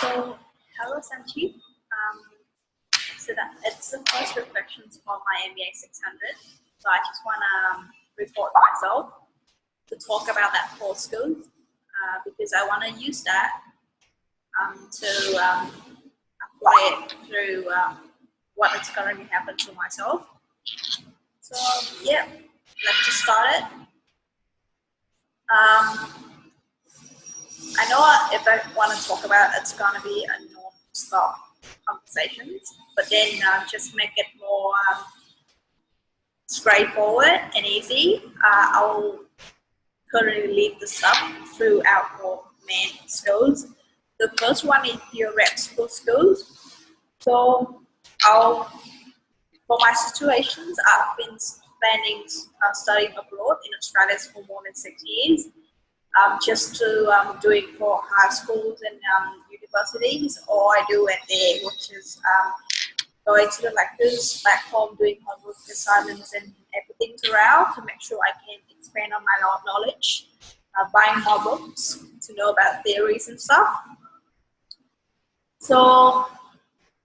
So, hello Sanjeev. So that it's the first reflections for my MBA 600. So I just want to report myself to talk about that core skills because I want to use that to apply it through what is currently happening to myself. So yeah, let's just start it. I know if I want to talk about it, it's going to be a non-stop conversations, but then just make it more straightforward and easy. I'll currently lead the stuff through our core main skills. The first one is theoretical skills. So for my situations, I've been spending studying abroad in Australia for more than 6 years. Just to doing for high schools and universities, or I do at there, which is going to the lectures back home, doing homework assignments and everything throughout to make sure I can expand on my knowledge, buying more books to know about theories and stuff. So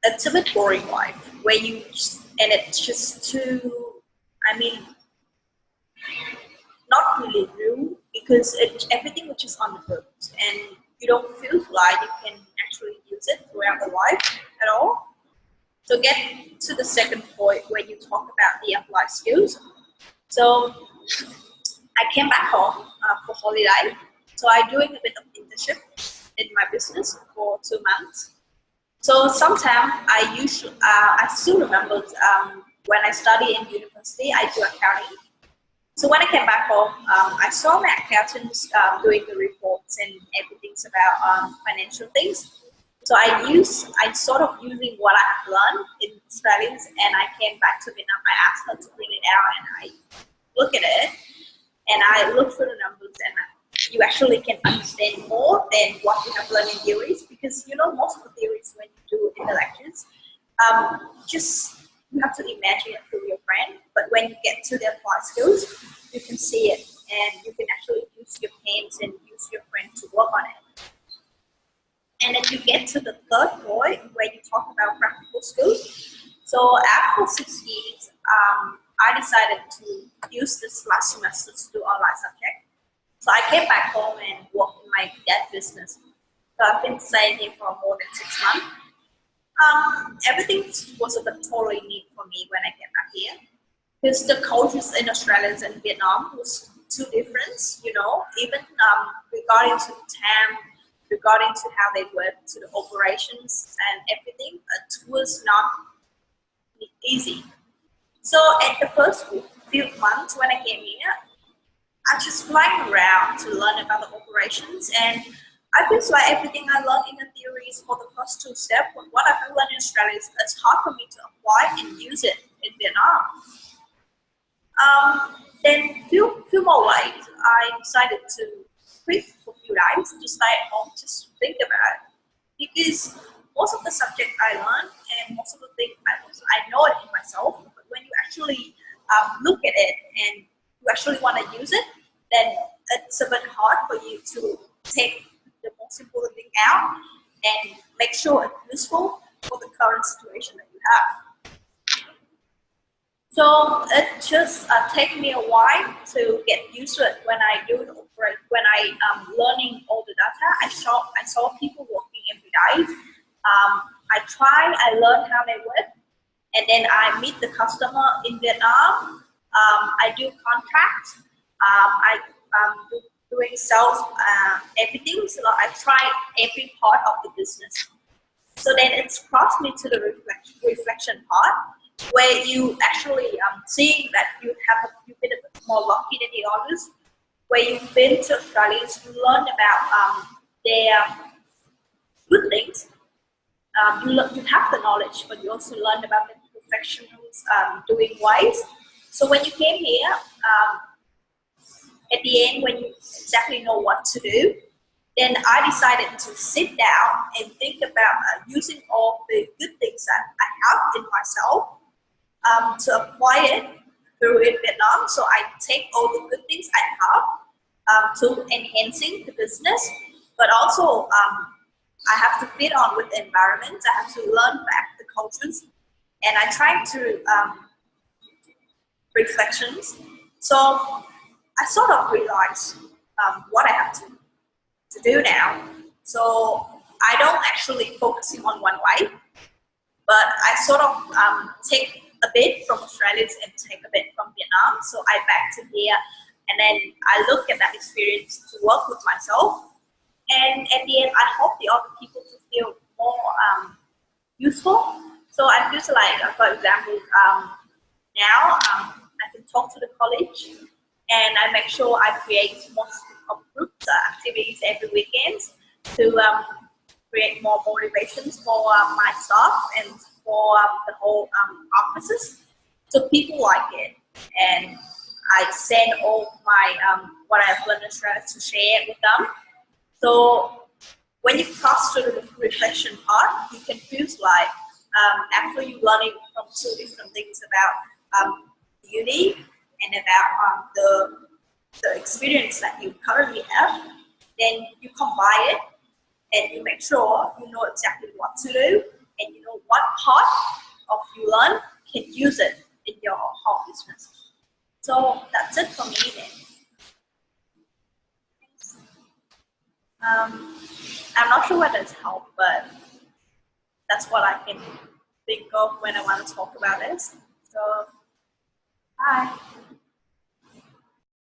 it's a bit boring life where and it's just too, not really new because everything which is on the books and you don't feel like you can actually use it throughout the life at all. So get to the second point where you talk about the applied skills. So I came back home for holiday. So I'm doing a bit of internship in my business for 2 months. So sometimes I still remember when I studied in university, I do accounting. So when I came back home, I saw my accountants doing the reports and everything's about financial things. So I sort of using what I have learned in studies, and I came back to Vietnam. I asked her to print it out, and I look at it, and I look through the numbers, and you actually can understand more than what you have learned in theories, because you know most of the theories when you do in the lectures, you have to imagine it through your brain, but when you get to the applied skills, you can see it and you can actually use your hands and use your brain to work on it. And then you get to the third point where you talk about practical skills. So after 6 years, I decided to use this last semester to do online subject. So I came back home and worked in my dad's business. So I've been staying here for more than 6 months. Everything was a bit totally new for me when I came back here, because the cultures in Australia and Vietnam was too different, you know, even regarding to the time, regarding to how they work, to the operations and everything, it was not easy. So at the first few months when I came here, I just flying around to learn about the operations, and I feel like everything I learned in the theories for the first 2 steps, what I've learned in Australia, it's hard for me to apply and use it in Vietnam. Then few more ways, I decided to quit for a few days to stay at home, just to think about it. Because most of the subject I learned and most of the things I know it in myself, but when you actually look at it and you actually want to use it, then it's a bit hard for you to take the most important thing out and make sure it's useful for the current situation that you have. So it just takes me a while to get used to it. When I learning all the data, I saw people working every day. I learn how they work, and then I meet the customer in Vietnam. I do contracts. Doing sales, everything. So I try every part of the business. So then it's crossed me to the reflection part, where you actually seeing that you've been a bit more lucky than the others, where you've been to Australia, you learn about their good things. You have the knowledge, but you also learn about the professionals doing ways. So when you came here, at the end, when you exactly know what to do, then I decided to sit down and think about using all the good things that I have in myself to apply it through in Vietnam. So I take all the good things I have to enhancing the business, but also I have to fit on with the environment. I have to learn back the cultures, and I try to reflections. So I sort of realize what I have to do now. So I don't actually focusing on one way, but I sort of take a bit from Australia and take a bit from Vietnam. So I back to here, and then I look at that experience to work with myself. And at the end, I hope the other people to feel more useful. So I feel like, for example, now I can talk to the college, and I make sure I create most of groups activities every weekend to create more motivations for my staff and for the whole offices. So people like it, and I send all my what I've learned in Australia to share with them. So when you cross to the reflection part, you can feel like after you learning from two different things about beauty and about the experience that you currently have, then you combine it and you make sure you know exactly what to do and you know what part of you learn can use it in your whole business. So that's it for me then. I'm not sure whether it's helped, but that's what I can think of when I want to talk about this. So, bye.